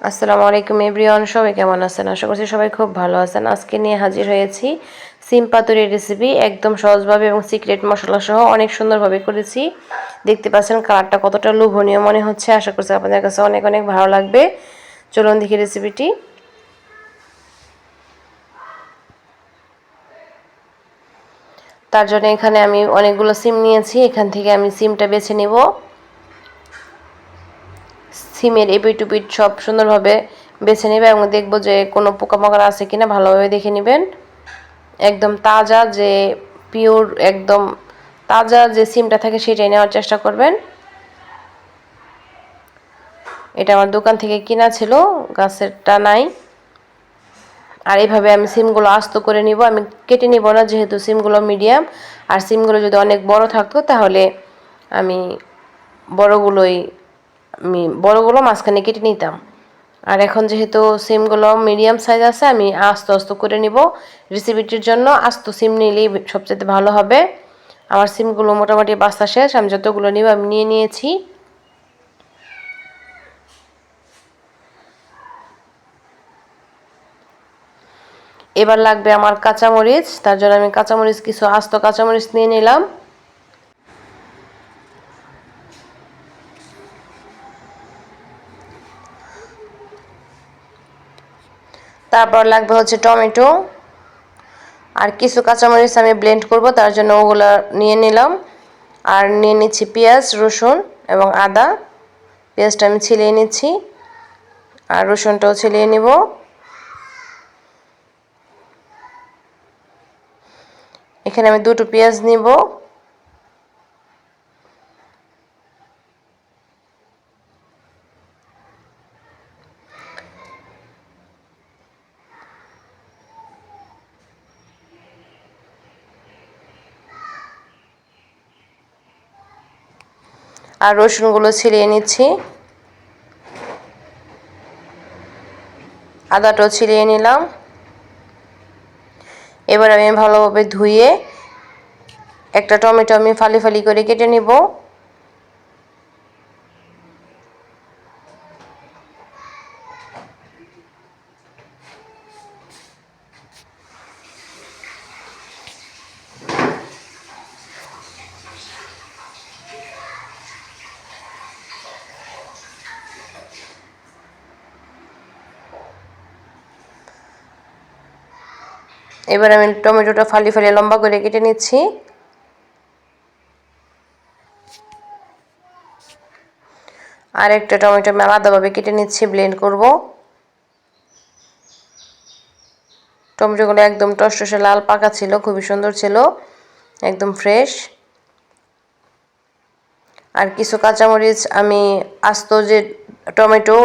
আসসালামু আলাইকুম এভরিওয়ান, সবাই কেমন আছেন? আশা করছি সবাই খুব ভালো আছেন। আজকে নিয়ে হাজির হয়েছি সিম পাতুরির রেসিপি। একদম সহজভাবে এবং সিক্রেট মশলা সহ অনেক সুন্দরভাবে করেছি। দেখতে পাচ্ছেন কালারটা কতটা লোভনীয় মনে হচ্ছে। আশা করছি আপনাদের কাছে অনেক অনেক ভালো লাগবে। চলুন দেখি রেসিপিটি। তার জন্য এখানে আমি অনেকগুলো সিম নিয়েছি। এখান থেকে আমি সিমটা বেছে নেব। সিমের এপিট সব সুন্দরভাবে বেছে নেবে এবং দেখব যে কোনো পোকামাকড় আছে কিনা ভালোভাবে দেখে নেবেন। একদম তাজা যে পিওর একদম তাজা যে সিমটা থাকে সেটাই নেওয়ার চেষ্টা করবেন। এটা আমার দোকান থেকে কিনা ছিল, গাছেরটা নাই। আর এইভাবে আমি সিমগুলো আস্ত করে নিব। আমি কেটে নিব না, যেহেতু সিমগুলো মিডিয়াম। আর সিমগুলো যদি অনেক বড় থাকতো তাহলে আমি বড়গুলো মাঝখানে কেটে নিতাম। আর এখন যেহেতু সিমগুলো মিডিয়াম সাইজ আছে, আমি আস্তে আস্তে করে নিব। রেসিপিটির জন্য আস্ত সিম নিলেই সবচেয়ে ভালো হবে। আমার সিমগুলো মোটামুটি বাছা শেষ। আমি যতগুলো নিব আমি নিয়ে নিয়েছি। এবার লাগবে আমার কাঁচামরিচ। তার জন্য আমি কাঁচামরিচ কিছু আস্ত কাঁচামরিচ নিয়ে নিলাম। তারপর লাগবে হচ্ছে টমেটো আর কিছু কাঁচামরিচ আমি ব্লেন্ড করব, তার জন্য ওগুলো নিয়ে নিলাম। আর নিয়ে নিচ্ছি পেঁয়াজ, রসুন এবং আদা। পেঁয়াজটা আমি ছিলিয়ে নিচ্ছি আর রসুনটাও ছিলিয়ে নিব। এখানে আমি দুটো পেঁয়াজ নিব। আর রসুনগুলো ছিলিয়ে নিচ্ছি। আদাটাও ছিলিয়ে নিলাম। এবার আমি ভালোভাবে ধুয়ে একটা টমেটো আমি ফালি ফালি করে কেটে নিব। এবার আমি টমেটোটা ফালি ফালি লম্বা করে কেটে নিচ্ছি। আর একটা টমেটো আমি আলাদাভাবে কেটে নিচ্ছি, ব্লেন্ড করব। টমেটোগুলো একদম টসটসে লাল পাকা ছিল, খুবই সুন্দর ছিল, একদম ফ্রেশ। আর কিছু কাঁচামরিচ আমি আস্ত যে টমেটো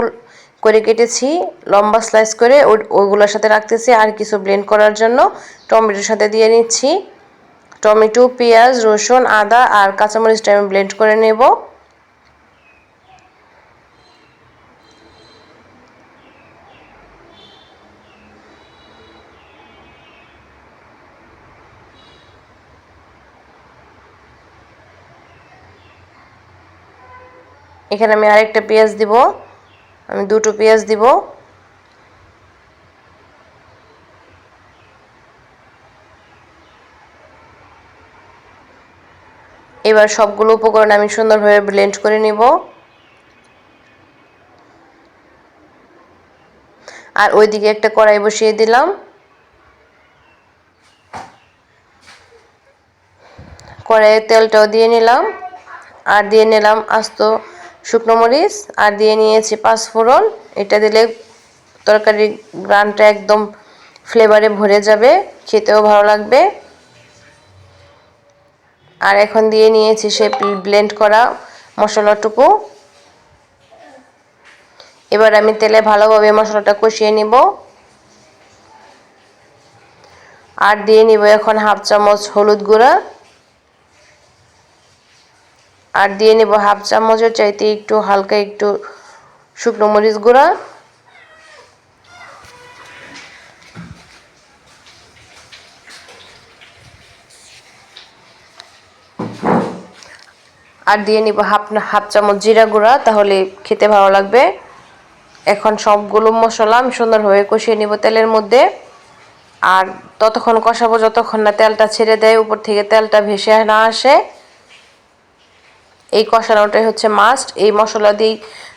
করে কেটেছি লম্বা স্লাইস করে ওইগুলোর সাথে রাখতেছি। আর কিছু ব্লেন্ড করার জন্য টমেটোর সাথে দিয়ে নিচ্ছি। টমেটো, পেঁয়াজ, রসুন, আদা আর কাঁচামরিচটা আমি ব্লেন্ড করে নেব। এখানে আমি আরেকটা পেঁয়াজ দিব, আমি দুটো পেঁয়াজ দিব। এবার সবগুলো উপকরণ আমি সুন্দরভাবে ব্লেন্ড করে নিব। আর ওইদিকে একটা কড়াই বসিয়ে দিলাম। কড়াইয়ে তেলটাও দিয়ে নিলাম। আর দিয়ে নিলাম আস্ত শুকনো মরিচ। আর দিয়ে নিয়েছি পাঁচফোড়ন। এটা দিলে তরকারির গ্রানটা একদম ফ্লেভারে ভরে যাবে, খেতেও ভালো লাগবে। আর এখন দিয়ে নিয়েছি সেই ব্লেন্ড করা মশলাটুকু। এবার আমি তেলে ভালোভাবে মশলাটা কষিয়ে নিব। আর দিয়ে নিব এখন হাফ চামচ হলুদ গুঁড়া। আর দিয়ে নেব হাফ চামচের চাইতে একটু হালকা একটু শুকনো মরিচ গুঁড়া। আর দিয়ে নিব হাফ চামচ জিরা গুঁড়া, তাহলে খেতে ভালো লাগবে। এখন সবগুলো মশলা আমি সুন্দরভাবে কষিয়ে নিব তেলের মধ্যে। আর ততক্ষণ কষাবো যতক্ষণ না তেলটা ছেড়ে দেয়, উপর থেকে তেলটা ভেসে না আসে। এই কষানোটাই হচ্ছে মাস্ট। এই মশলা দিয়ে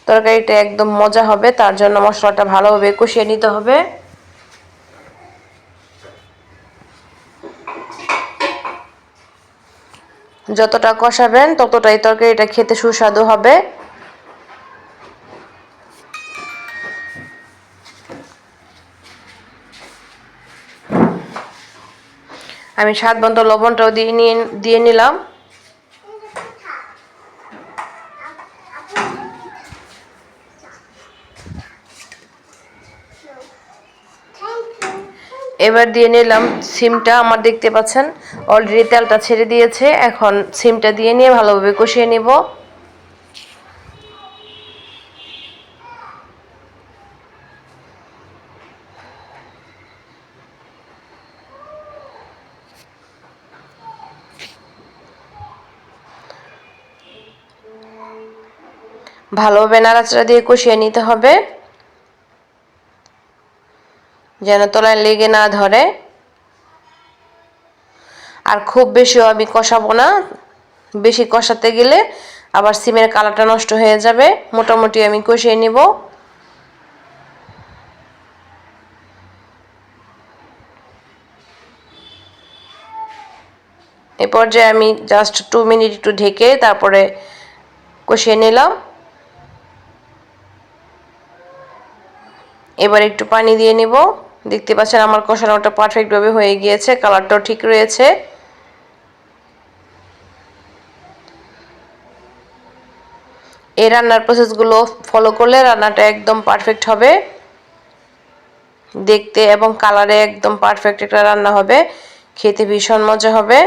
তরকারিটা একদম মজা হবে, তার জন্য মশলাটা ভালোভাবে কষিয়ে নিতে হবে। যতটা কষাবেন ততটাই তরকারিটা খেতে সুস্বাদু হবে। আমি স্বাদ মতো লবণটাও দিয়ে নিলাম। এবার দিয়ে নিলাম সিমটা। আমার দেখতে পাচ্ছেন অলরেডি তেলটা ছেড়ে দিয়েছে। এখন সিমটা দিয়ে নিয়ে ভালোভাবে কষিয়ে নিব। ভালোভাবে নাড়াচাড়া দিয়ে কষিয়ে নিতে হবে যেন তলায় লেগে না ধরে। আর খুব বেশিও আমি কষাবো না, বেশি কষাতে গেলে আবার সিমের কালারটা নষ্ট হয়ে যাবে। মোটামুটি আমি কষিয়ে নিব। এই পর্যায়ে আমি জাস্ট 2 মিনিট একটু ঢেকে তারপরে কষিয়ে নিলাম। এবার একটু পানি দিয়ে নিব। দেখতে পাচ্ছেন আমার কষানোটা পারফেক্টভাবে হয়ে গিয়েছে, কালারটাও ঠিক রয়েছে। এই রান্নার প্রসেসগুলো ফলো করলে রান্নাটা একদম পারফেক্ট হবে, দেখতে এবং কালারে একদম পারফেক্ট একটা রান্না হবে, খেতে ভীষণ মজা হবে।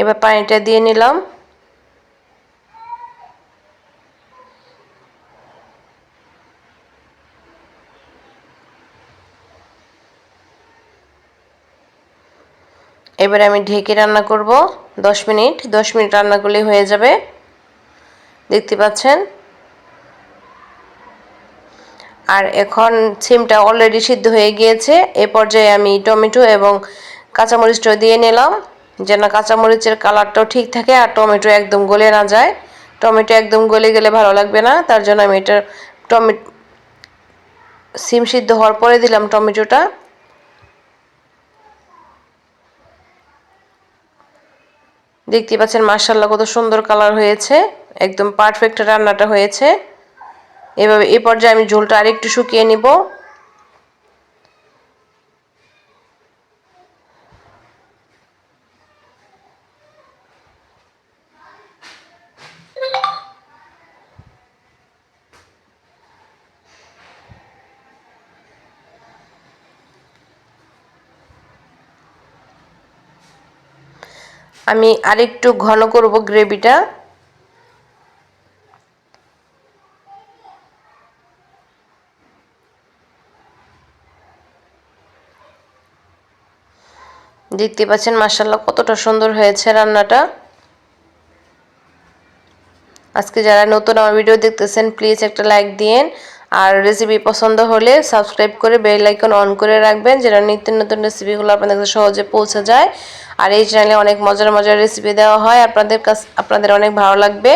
এবার পানিটা দিয়ে নিলাম। এবারে আমি ঢেকে রান্না করব 10 মিনিট। 10 মিনিট রান্না করলেই হয়ে যাবে। দেখতে পাচ্ছেন। আর এখন সিমটা অলরেডি সিদ্ধ হয়ে গিয়েছে। এ পর্যায়ে আমি টমেটো এবং কাঁচামরিচটাও দিয়ে নিলাম যেন কাঁচামরিচের কালারটাও ঠিক থাকে আর টমেটো একদম গলে না যায়। টমেটো একদম গলে গেলে ভালো লাগবে না, তার জন্য আমি এটা সিম সিদ্ধ হওয়ার পরে দিলাম টমেটোটা। দেখতে পাচ্ছেন মাশাআল্লাহ কত সুন্দর কালার হয়েছে, একদম পারফেক্ট রান্নাটা হয়েছে। এভাবে এই পর্যায়ে আমি ঝোলটা আরেকটু শুকিয়ে নিব। আমি আরেকটু ঘন করব গ্রেভিটা। দেখতে পাচ্ছেন মাশাআল্লাহ কতটা সুন্দর হয়েছে রান্নাটা। আজকে যারা নতুন আমার ভিডিও দেখতেছেন প্লিজ একটা লাইক দিয়েন, আর রেসিপি পছন্দ হলে সাবস্ক্রাইব করে বেল আইকন অন করে রাখবেন যেন নিত্য নতুন রেসিপিগুলো আপনাদের কাছে সহজে পৌঁছে যায়। আর এই চ্যানেলে অনেক মজার মজার রেসিপি দেওয়া হয়, আপনাদের অনেক ভালো লাগবে।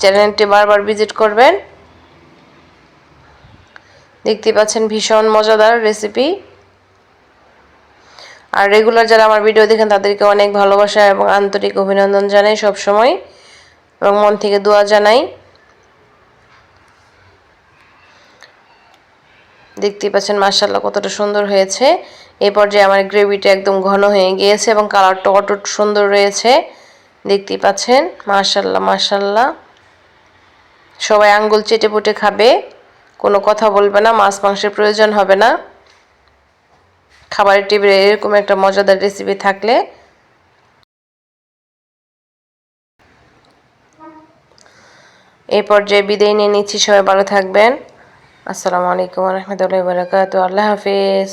চ্যানেলটি বারবার ভিজিট করবেন। দেখতে পাচ্ছেন ভীষণ মজাদার রেসিপি। আর রেগুলার যারা আমার ভিডিও দেখেন তাদেরকে অনেক ভালোবাসা এবং আন্তরিক অভিনন্দন জানাই সব সময়, এবং মন থেকে দোয়া জানাই। দেখতে পাচ্ছেন মাশাআল্লাহ কতটা সুন্দর হয়েছে। এই পর্যায়ে আমার গ্রেভিটা একদম ঘন হয়ে গিয়েছে এবং কালারটা অটুট সুন্দর রয়েছে। দেখতে পাচ্ছেন মাশাআল্লাহ মাশাআল্লাহ। সবাই আঙ্গুল চেটে পুটে খাবে, কোনো কথা বলবে না, মাছ মাংসের প্রয়োজন হবে না খাবারের টেবিলে এরকম একটা মজাদার রেসিপি থাকলে। এই পর্যায়ে বিদায় নিয়ে নিচ্ছি। সবাই ভালো থাকবেন। আসসালামু আলাইকুম ওয়া রাহমাতুল্লাহি ওয়া বারাকাতুহু। আল্লাহ হাফেজ।